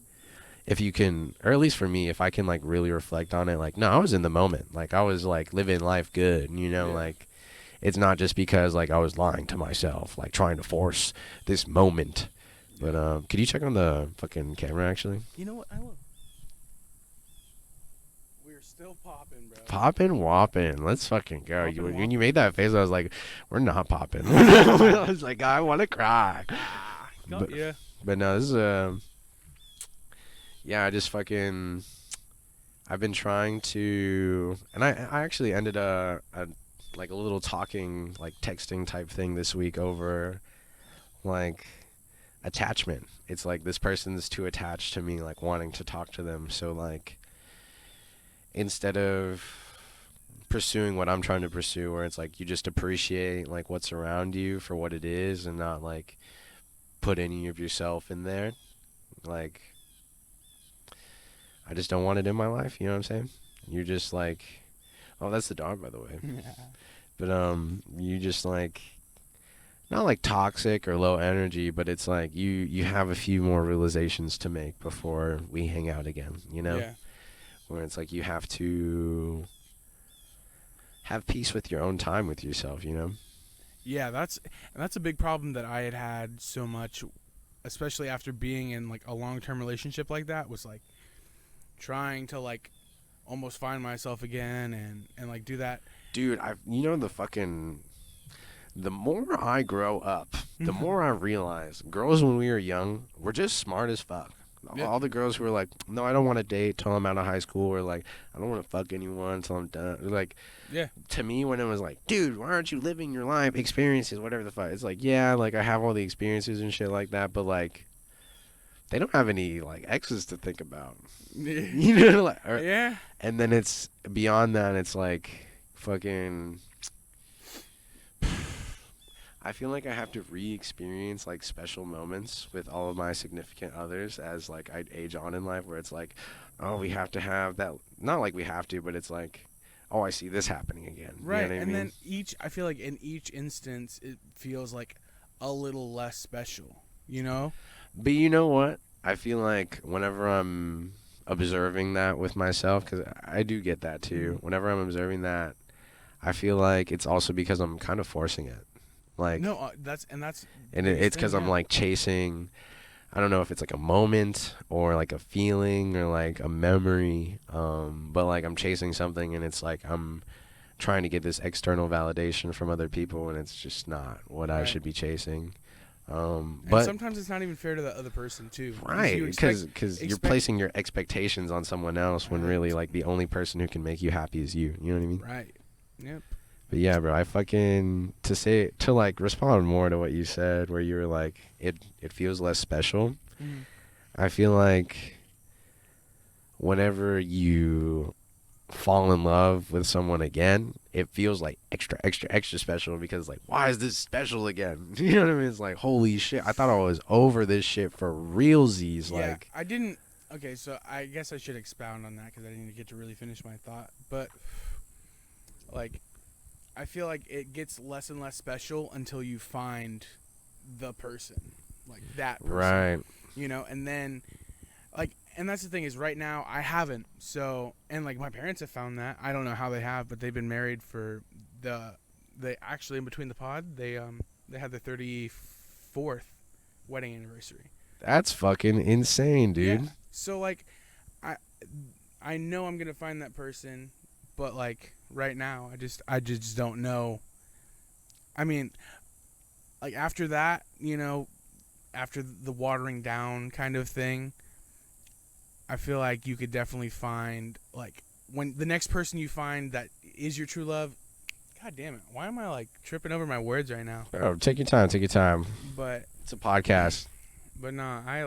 if you can, or at least for me, if I can like really reflect on it, like no, I was in the moment, like I was like living life good, like it's not just because like I was lying to myself, like trying to force this moment. But could you check on the fucking camera actually? You know what? I love. We're still popping, bro. Popping, whopping. Let's fucking go. When you made that face, I was like, we're not popping. I was like, I want to cry. But no, this is I just fucking, I've been trying to, and I actually ended a little talking, like texting type thing this week over like attachment. It's like this person's too attached to me, like wanting to talk to them. So like, instead of pursuing what I'm trying to pursue, where it's like you just appreciate like what's around you for what it is and not like put any of yourself in there. Like I just don't want it in my life, you know what I'm saying? You're just like, oh, that's the dog, by the way. But you just like, not like toxic or low energy, but it's like you have a few more realizations to make before we hang out again, you know? Yeah. Where it's like you have to have peace with your own time with yourself, you know? Yeah, that's a big problem that I had so much, especially after being in like a long-term relationship like that, was like trying to like almost find myself again and like do that. Dude, the more I grow up, the more I realize girls when we were young were just smart as fuck. Yeah. All the girls who were like, no, I don't want to date till I'm out of high school, or like, I don't want to fuck anyone until I'm done. Like, to me, when it was like, dude, why aren't you living your life, experiences, whatever the fuck? It's like, yeah, like I have all the experiences and shit like that, but like, they don't have any like exes to think about. You know, like, and then it's beyond that. It's like fucking. I feel like I have to re-experience like special moments with all of my significant others as like I age on in life, where it's like, oh, we have to have that. Not like we have to, but it's like, oh, I see this happening again. Right, you know what I mean? Then I feel like in each instance, it feels like a little less special, you know? But you know what? I feel like whenever I'm observing that with myself, because I do get that too. Whenever I'm observing that, I feel like it's also because I'm kind of forcing it. Like no, it's because I'm like chasing. I don't know if it's like a moment or like a feeling or like a memory, but like I'm chasing something, and it's like I'm trying to get this external validation from other people, and it's just not what I should be chasing. But sometimes it's not even fair to the other person too. Right, because you're placing your expectations on someone else when really like the only person who can make you happy is you. You know what I mean? Right. Yep. But yeah, bro, I fucking to like respond more to what you said, where you were like, it feels less special. Mm-hmm. I feel like whenever you fall in love with someone again, it feels like extra special, because like, why is this special again? You know what I mean? It's like, holy shit, I thought I was over this shit for realsies. Yeah, Like, I didn't. Okay, so I guess I should expound on that because I didn't get to really finish my thought. But like, I feel like it gets less and less special until you find the person, like that person, right. you know. And then, like, and that's the thing is, right now I haven't. So, and like my parents have found that. I don't know how they have, but they've been married for they actually, in between the pod, they had their 34th wedding anniversary. That's fucking insane, dude. Yeah. So like, I know I'm gonna find that person, but like right now, I just don't know. I mean, like after that, you know, after the watering down kind of thing, I feel like you could definitely find, like, when the next person you find that is your true love. God damn it! Why am I like tripping over my words right now? Oh, take your time. Take your time. But It's a podcast. nah, I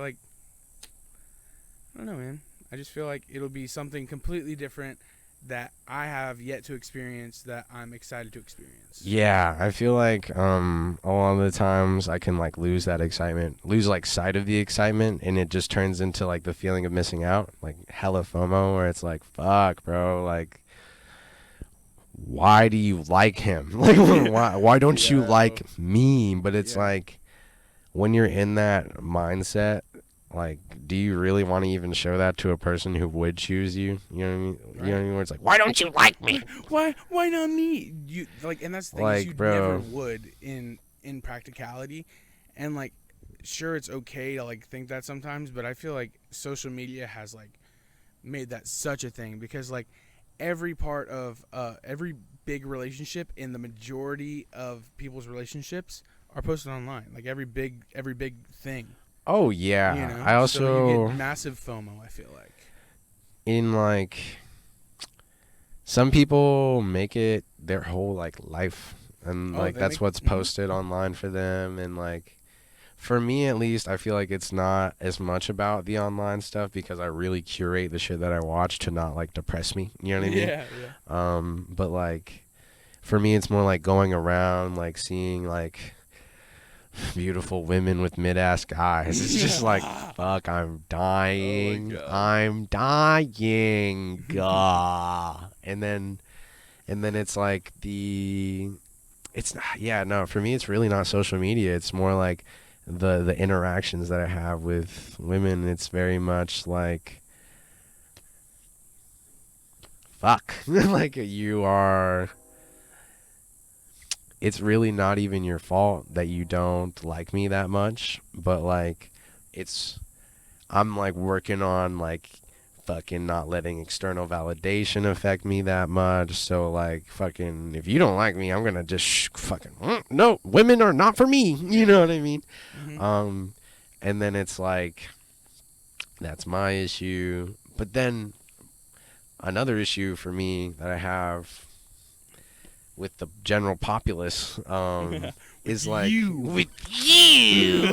don't know, man. I just feel like it'll be something completely different that I have yet to experience that I'm excited to experience. Yeah, I feel like a lot of the times I can like lose that excitement, lose like sight of the excitement, and it just turns into like the feeling of missing out, like hella FOMO, where it's like, fuck, bro, like, why do you like him? Like, why don't you like me? But it's like, when you're in that mindset, like, do you really want to even show that to a person who would choose you? You know what I mean? Right. You know what I mean? Where it's like, why don't you like me? Why not me? You like, and that's the thing, Like, is you bro, never would in practicality, and like, sure, it's okay to like think that sometimes, but I feel like social media has like made that such a thing, because like every part of every big relationship in the majority of people's relationships are posted online. Like every big thing. oh yeah, You know? I also So you get massive FOMO, I feel like. in like, some people make it their whole like life, and like that's what's posted online for them. And like, for me at least, I feel like it's not as much about the online stuff, because I really curate the shit that I watch to not like depress me, you know what I mean? Yeah. But like, for me it's more like going around like seeing like beautiful women with mid-ass guys. It's just like, fuck, I'm dying. Oh I'm dying. Gah. And then it's like it's yeah, no, for me it's really not social media. It's more like the interactions that I have with women. It's very much like, fuck. Like, it's really not even your fault that you don't like me that much, but like, I'm like working on like fucking not letting external validation affect me that much. So like, fucking, if you don't like me, I'm gonna just fucking no, women are not for me. You know what I mean? Mm-hmm. And then it's like, that's my issue. But then another issue for me that I have with the general populace is like, with you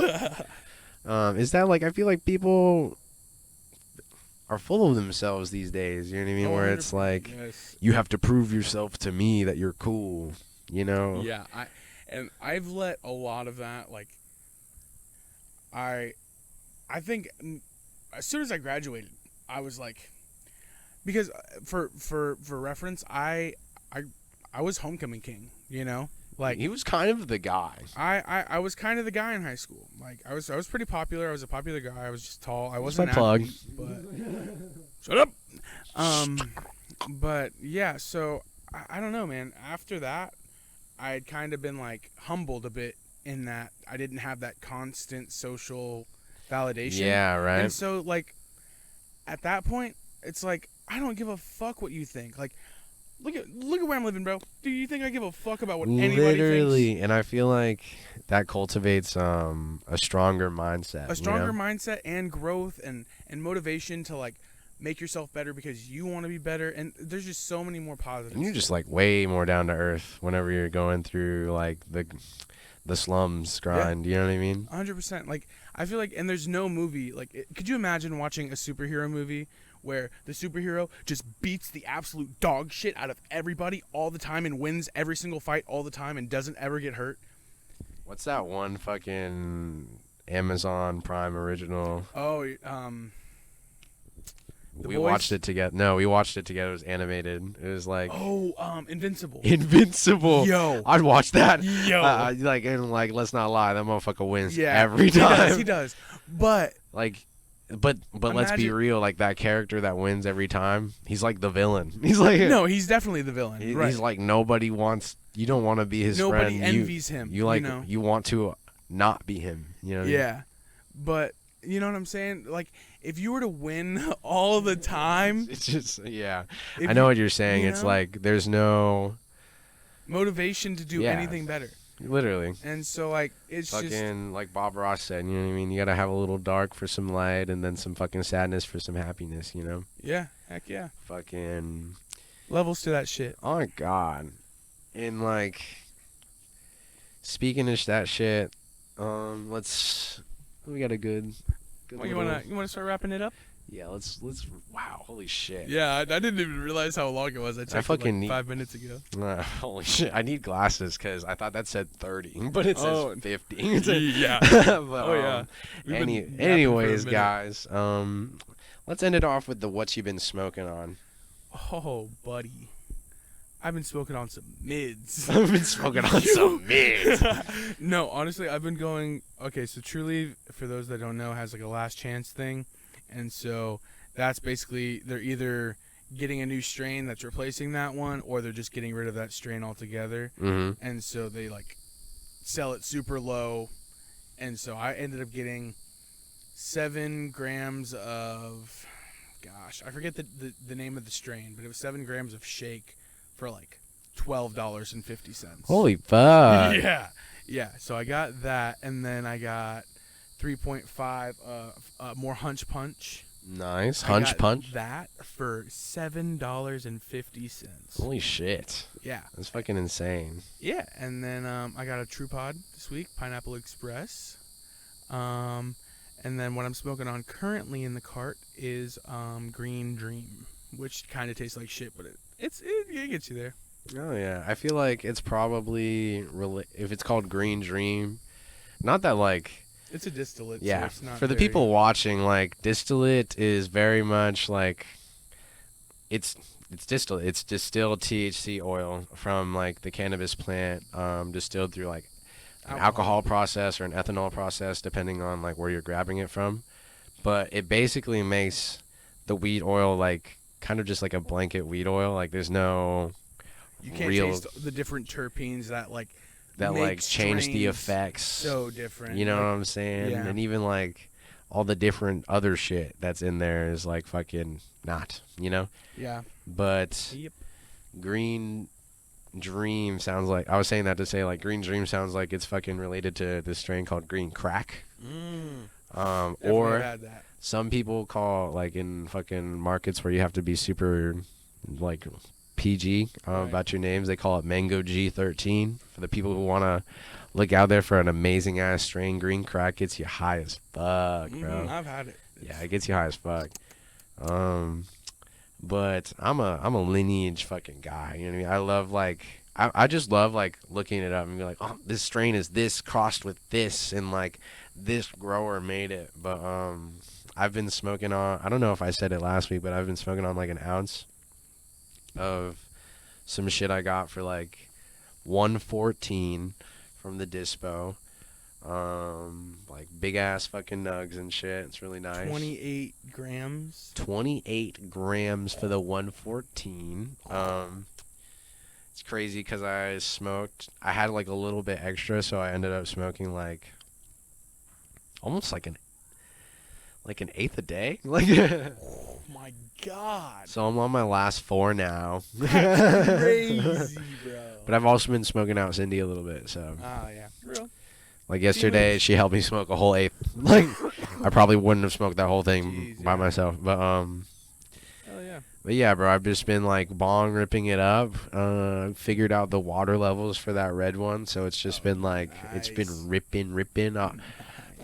is that like, I feel like people are full of themselves these days, you know what I mean? Where it's like, yes. You have to prove yourself to me that you're cool, you know? Yeah, I've let a lot of that, like, I think as soon as I graduated, I was like, because for reference, I was homecoming king, you know? Like, he was kind of the guy. I was kind of the guy in high school. Like, I was pretty popular. I was a popular guy. I was just tall. I wasn't my plug. an athlete, but shut up. But yeah, so I don't know, man. After that, I had kind of been like humbled a bit in that I didn't have that constant social validation. Yeah, right. And so like at that point, it's like, I don't give a fuck what you think. Like, look at where I'm living, bro. Do you think I give a fuck about what anybody Literally, thinks? and I feel like that cultivates a stronger mindset. A stronger mindset and growth and motivation to like make yourself better because you want to be better, and there's just so many more positives. And you're just like way more down to earth whenever you're going through like the slums grind. You know what I mean? 100%. Like, I feel like, and there's no movie like. Could you imagine watching a superhero movie where the superhero just beats the absolute dog shit out of everybody all the time and wins every single fight all the time and doesn't ever get hurt? What's that one fucking Amazon Prime original? Oh, we watched it together. No, we watched it together. It was animated. It was like Invincible. Invincible. Yo, I'd watch that. Yo, like let's not lie, that motherfucker wins every time. He does. But But let's be real, like that character that wins every time, he's like the villain. He's like he's definitely the villain. He's like nobody wants. You don't want to be his friend. Nobody envies him. You want to not be him. You know what I mean? But you know what I'm saying? Like, if you were to win all the time, it's just I know what you're saying. It's like there's no motivation to do anything better. Literally. And so, like, it's fucking just like Bob Ross said, you know what I mean? You gotta have a little dark for some light and then some fucking sadness for some happiness, you know? Yeah, heck yeah. Fucking levels to that shit. Oh my god. And like, speaking of that shit, we got a good you wanna start wrapping it up? Yeah, let's. Wow, holy shit. Yeah, I didn't even realize how long it was. I checked it like 5 minutes ago. Holy shit, I need glasses because I thought that said 30, but it says 50. Yeah. But, anyways, guys, let's end it off with the what you been smoking on. Oh, buddy. I've been smoking on some mids. I've been smoking on some mids. No, honestly, I've been going. Okay, so Truly, for those that don't know, has like a last chance thing. And so that's basically they're either getting a new strain that's replacing that one, or they're just getting rid of that strain altogether. Mm-hmm. And so they like sell it super low. And so I ended up getting 7 grams of, gosh, I forget the name of the strain, but it was 7 grams of shake for like $12.50. Holy fuck. Yeah. So I got that, and then I got 3.5 more Hunch Punch. Nice. Hunch Punch? That for $7.50. Holy shit. Yeah. That's fucking insane. Yeah, and then I got a True Pod this week, Pineapple Express. And then what I'm smoking on currently in the cart is Green Dream, which kind of tastes like shit, but it gets you there. Oh, yeah. I feel like it's probably, if it's called Green Dream, not that like... It's a distillate. Yeah, so it's not for the people watching, like, distillate is very much like it's distillate. It's distilled THC oil from like the cannabis plant, distilled through like an alcohol process or an ethanol process, depending on like where you're grabbing it from. But it basically makes the weed oil like kind of just like a blanket weed oil. Like there's no you can't taste the different terpenes that like change the effects so different. You know what I'm saying? Yeah. And even like all the different other shit that's in there is like fucking not, you know? Yeah. But Yep. Green Dream sounds like, I was saying that to say like Green Dream sounds like it's fucking related to this strain called Green Crack. Or had that. Some people call like in fucking markets where you have to be super like PG about your names, they call it Mango G13 for the people who want to look out there for an amazing ass strain. Green Crack gets you high as fuck, bro. I've had it. Yeah, it gets you high as fuck. But I'm a lineage fucking guy. You know what I mean? I love like I just love like looking it up and be like, oh, this strain is this crossed with this, and like this grower made it. But I've been smoking on. I don't know if I said it last week, but I've been smoking on like an ounce of some shit I got for like $114 from the dispo. Like big ass fucking nugs and shit. It's really nice. 28 grams. 28 grams for the 114. It's crazy because I had like a little bit extra, so I ended up smoking like almost like an eighth a day. Like oh my god. So I'm on my last 4 now. That's crazy, bro. But I've also been smoking out Cindy a little bit, so. Oh yeah. Real. Like yesterday, she helped me smoke a whole eighth. Like I probably wouldn't have smoked that whole thing by myself, but But yeah, bro, I've just been like bong ripping it up. Figured out the water levels for that red one, so it's just been like it's been ripping. Nice.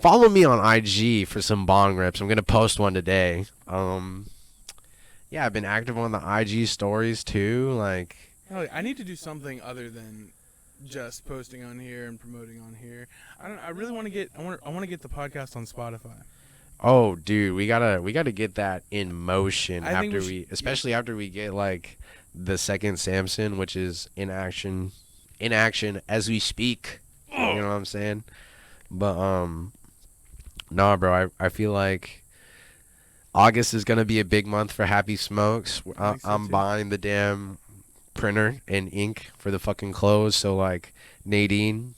Follow me on IG for some bong rips. I'm gonna post one today. Yeah, I've been active on the IG stories too. Like, Hell, I need to do something other than just posting on here and promoting on here. I really want to get. I want to get the podcast on Spotify. oh, dude, we gotta get that in motion I think after we should- especially after we get like the second Samson, which is in action as we speak. You know what I'm saying? But nah, bro, I feel like August is gonna be a big month for Happy Smokes. I think so, I'm too. buying the damn printer and ink for the fucking clothes. So like, Nadine,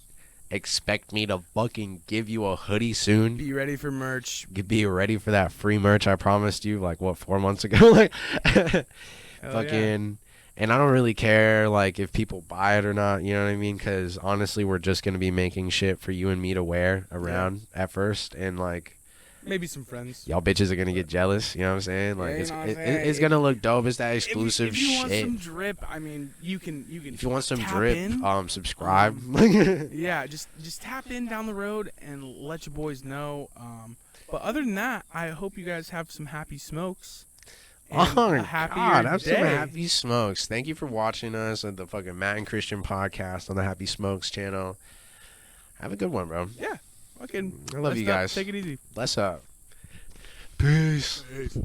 expect me to fucking give you a hoodie soon. Be ready for merch. Be ready for that free merch I promised you like 4 months ago. Like, Hell fucking. And I don't really care like if people buy it or not, you know what I mean? Because honestly, we're just gonna be making shit for you and me to wear around at first, and like, Maybe some friends. y'all bitches are gonna get jealous. You know what I'm saying? Like, Yeah, you it's know what I'm it, saying? it's gonna look dope. It's that exclusive if you want shit. some drip, I mean, you can. If you want some tap drip, in. subscribe. Yeah, just tap in down the road and let your boys know. But other than that, I hope you guys have some happy smokes. And Oh a my happier God, have some day. Happy Smokes. Thank you for watching us at the fucking Matt and Christian podcast on the Happy Smokes channel. Have a good one, bro. Yeah, fucking. I love you guys. Take it easy. Bless up. Peace. Peace.